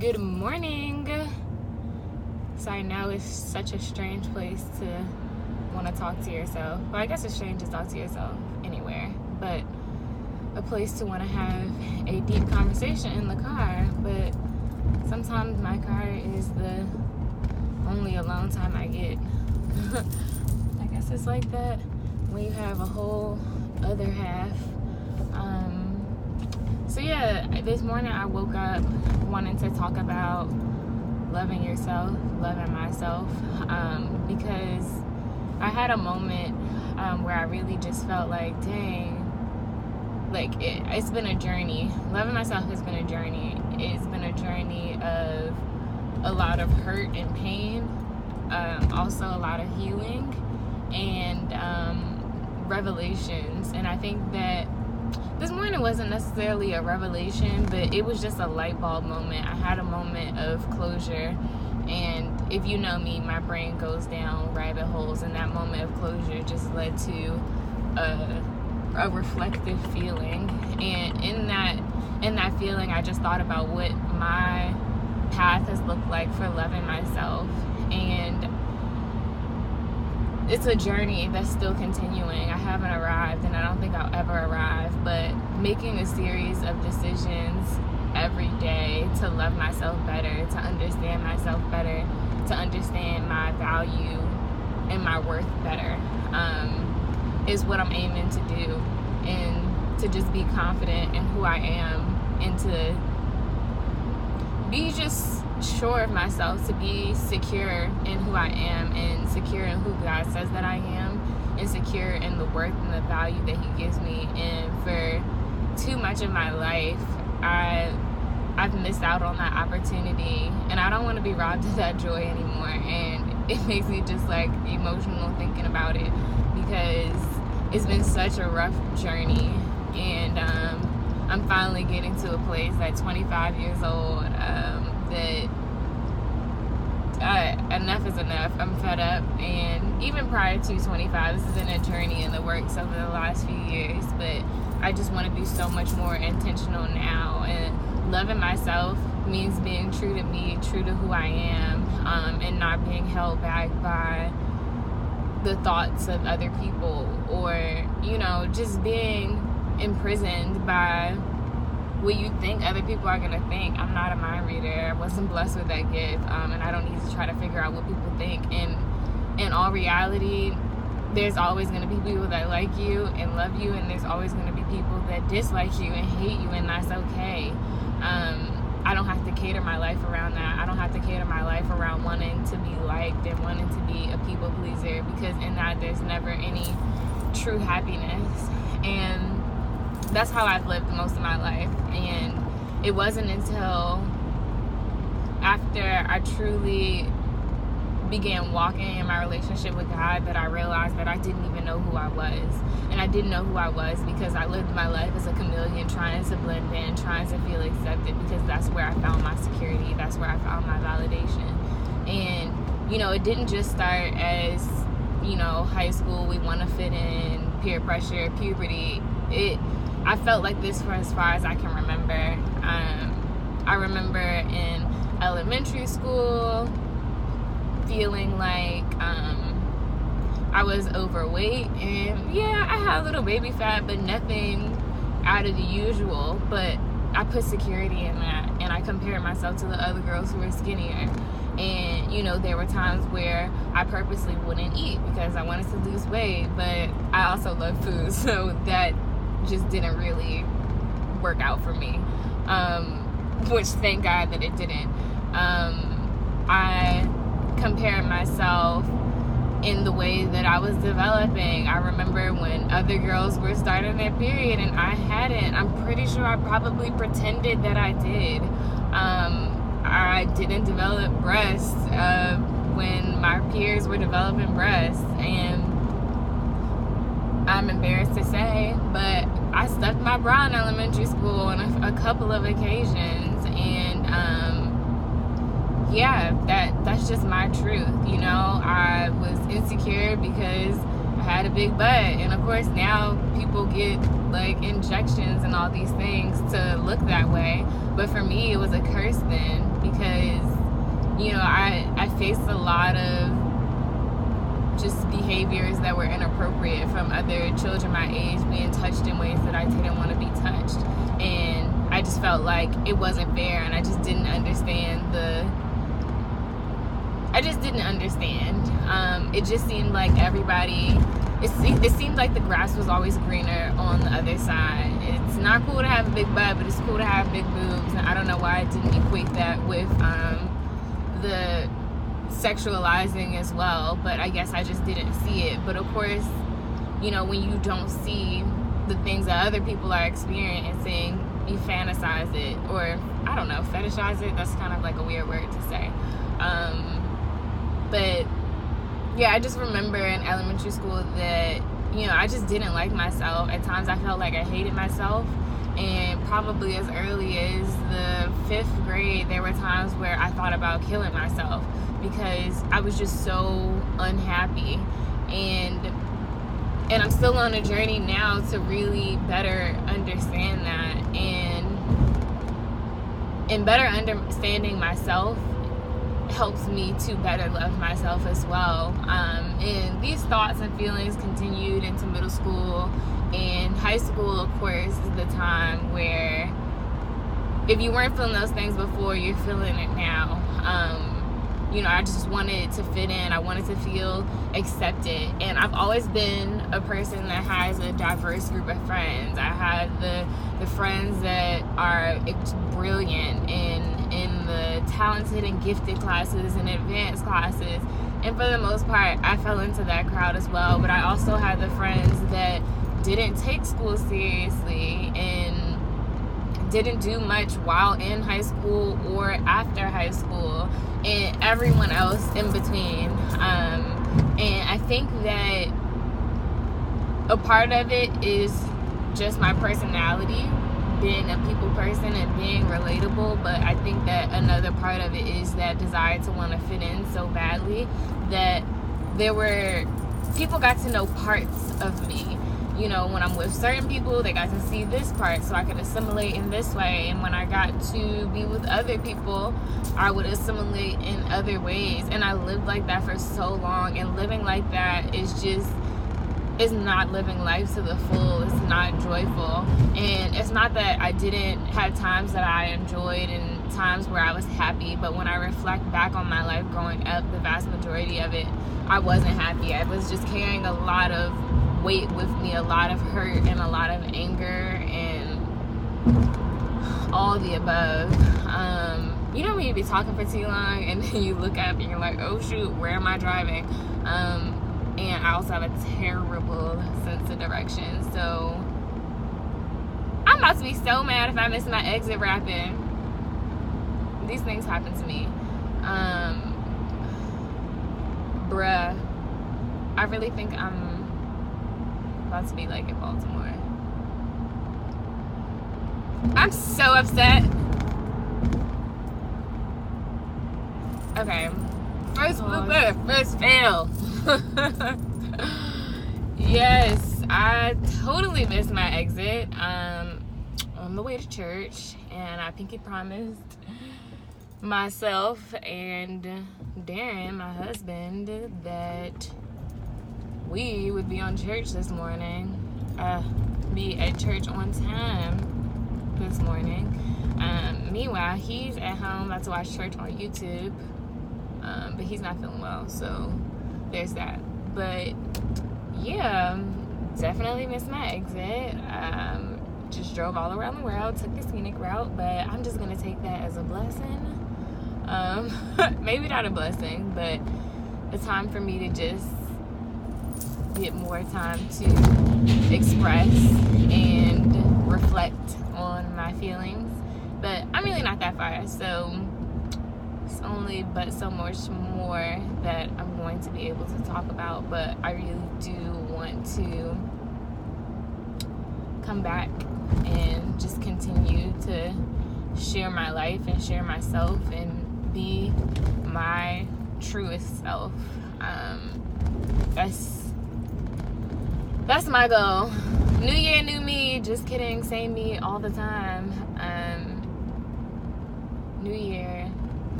Good morning. So I know it's such a strange place to want to talk to yourself. Well, I guess it's strange to talk to yourself anywhere, but a place to want to have a deep conversation in the car. But sometimes my car is the only alone time I get. I guess it's like that when you have a whole other half. So yeah, this morning I woke up wanting to talk about loving yourself, loving myself, because I had a moment where I really just felt like, dang, like it's been a journey. Loving myself has been a journey. It's been a journey of a lot of hurt and pain, also a lot of healing and revelations. And I think that this morning wasn't necessarily a revelation, but it was just a light bulb moment. I had a moment of closure, and if you know me, my brain goes down rabbit holes, and that moment of closure just led to a reflective feeling. And in that feeling, I just thought about what my path has looked like for loving myself, and it's a journey that's still continuing. I haven't arrived, and I don't think I'll ever arrive, but making a series of decisions every day to love myself better, to understand myself better, to understand my value and my worth better, is what I'm aiming to do, and to just be confident in who I am, and to be just sure of myself, to be secure in who I am, and secure in who God says that I am, and secure in the worth and the value that He gives me. And for too much of my life, I've missed out on that opportunity, and I don't want to be robbed of that joy anymore. And it makes me just like emotional thinking about it, because it's been such a rough journey, and I'm finally getting to a place at 25 years old that enough is enough. I'm fed up. And even prior to 25, this has been a journey in the works over the last few years, but I just want to be so much more intentional now. And loving myself means being true to me, true to who I am, and not being held back by the thoughts of other people, or just being imprisoned by what you think other people are going to think. I'm not a mind reader. I wasn't blessed with that gift, and I don't need to try to figure out what people think. And in all reality, there's always going to be people that like you and love you, and there's always going to be people that dislike you and hate you, and that's okay. I don't have to cater my life around that. I don't have to cater my life around wanting to be liked and wanting to be a people pleaser, because in that there's never any true happiness. And that's how I've lived most of my life. And it wasn't until after I truly began walking in my relationship with God that I realized that I didn't even know who I was. And I didn't know who I was because I lived my life as a chameleon, trying to blend in, trying to feel accepted, because that's where I found my security, that's where I found my validation. And it didn't just start as high school, we want to fit in, peer pressure, puberty. I felt like this for as far as I can remember. I remember in elementary school feeling like I was overweight, and yeah, I had a little baby fat, but nothing out of the usual. But I put security in that, and I compared myself to the other girls who were skinnier. And there were times where I purposely wouldn't eat because I wanted to lose weight, but I also love food, so that just didn't really work out for me, which thank God that it didn't. I compared myself in the way that I was developing. I remember when other girls were starting their period and I hadn't. I'm pretty sure I probably pretended that I did. I didn't develop breasts when my peers were developing breasts, and I'm embarrassed to say, but I stuck my bra in elementary school on a couple of occasions, and that's just my truth. I was insecure because I had a big butt, and of course now people get like injections and all these things to look that way, but for me it was a curse then, because faced a lot of just behaviors that were inappropriate from other children my age, being touched in ways that I didn't want to be touched. And I just felt like it wasn't fair, and I just didn't understand it just seemed like everybody, it seemed like the grass was always greener on the other side. It's not cool to have a big butt, but it's cool to have big boobs, and I don't know why I didn't equate that with the sexualizing as well, but I guess I just didn't see it. But of course, you know, when you don't see the things that other people are experiencing, you fantasize it, or I don't know, fetishize it. That's kind of like a weird word to say. But yeah, I just remember in elementary school that, you know, I just didn't like myself. At times I felt like I hated myself, and probably as early as the 5th grade, there were times where I thought about killing myself because I was just so unhappy. And I'm still on a journey now to really better understand that, and better understanding myself helps me to better love myself as well. And these thoughts and feelings continued into middle school, and high school, of course, is the time where if you weren't feeling those things before, you're feeling it now. You know, I just wanted to fit in. I wanted to feel accepted. And I've always been a person that has a diverse group of friends. I have the friends that are brilliant in the talented and gifted classes and advanced classes. And for the most part, I fell into that crowd as well. But I also had the friends that didn't take school seriously and didn't do much while in high school or after high school, and everyone else in between. And I think that a part of it is just my personality, being a people person and being relatable, but I think that another part of it is that desire to want to fit in so badly that people got to know parts of me. You know, when I'm with certain people, they got to see this part so I could assimilate in this way. And when I got to be with other people, I would assimilate in other ways. And I lived like that for so long. And living like that is not living life to the full. It's not joyful. And it's not that I didn't have times that I enjoyed and times where I was happy. But when I reflect back on my life growing up, the vast majority of it, I wasn't happy. I was just carrying a lot of weight with me, a lot of hurt and a lot of anger and all the above. You know when you be talking for too long and then you look up and you're like, oh shoot, where am I driving? And I also have a terrible sense of direction, so I'm about to be so mad if I miss my exit rapping. These things happen to me. Bruh, I really think I'm about to be like in Baltimore. I'm so upset. Okay, first blooper, first fail. Yes, I totally missed my exit on the way to church, and I pinky promised myself and Darren, my husband, that we would be on church this morning, be at church on time this morning. Meanwhile, he's at home about to watch church on YouTube, but he's not feeling well, so there's that. But yeah, definitely missed my exit. Just drove all around the world, took the scenic route, but I'm just gonna take that as a blessing. Maybe not a blessing, but a time for me to just get more time to express and reflect on my feelings. But I'm really not that far, so it's only but so much more that I'm going to be able to talk about. But I really do want to come back and just continue to share my life and share myself and be my truest self. That's my goal. New year, new me. Just kidding. Same me all the time. New year,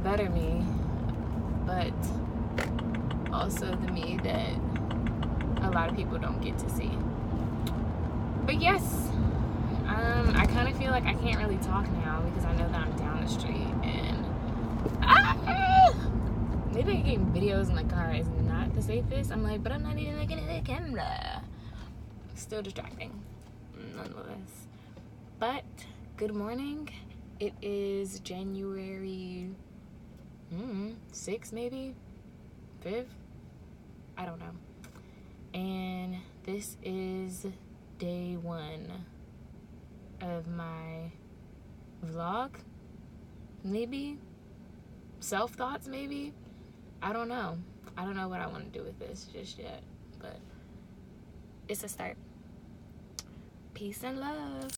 better me. but also the me that a lot of people don't get to see. But yes, I kind of feel like I can't really talk now because I know that I'm down the street, and maybe getting videos in the car is not the safest. I'm like, but I'm not even looking at the camera. Still distracting, nonetheless. But good morning. It is January 6th, maybe 5th. I don't know. And this is day 1 of my vlog, maybe self-thoughts, maybe. I don't know what I want to do with this just yet, but it's a start. Peace and love.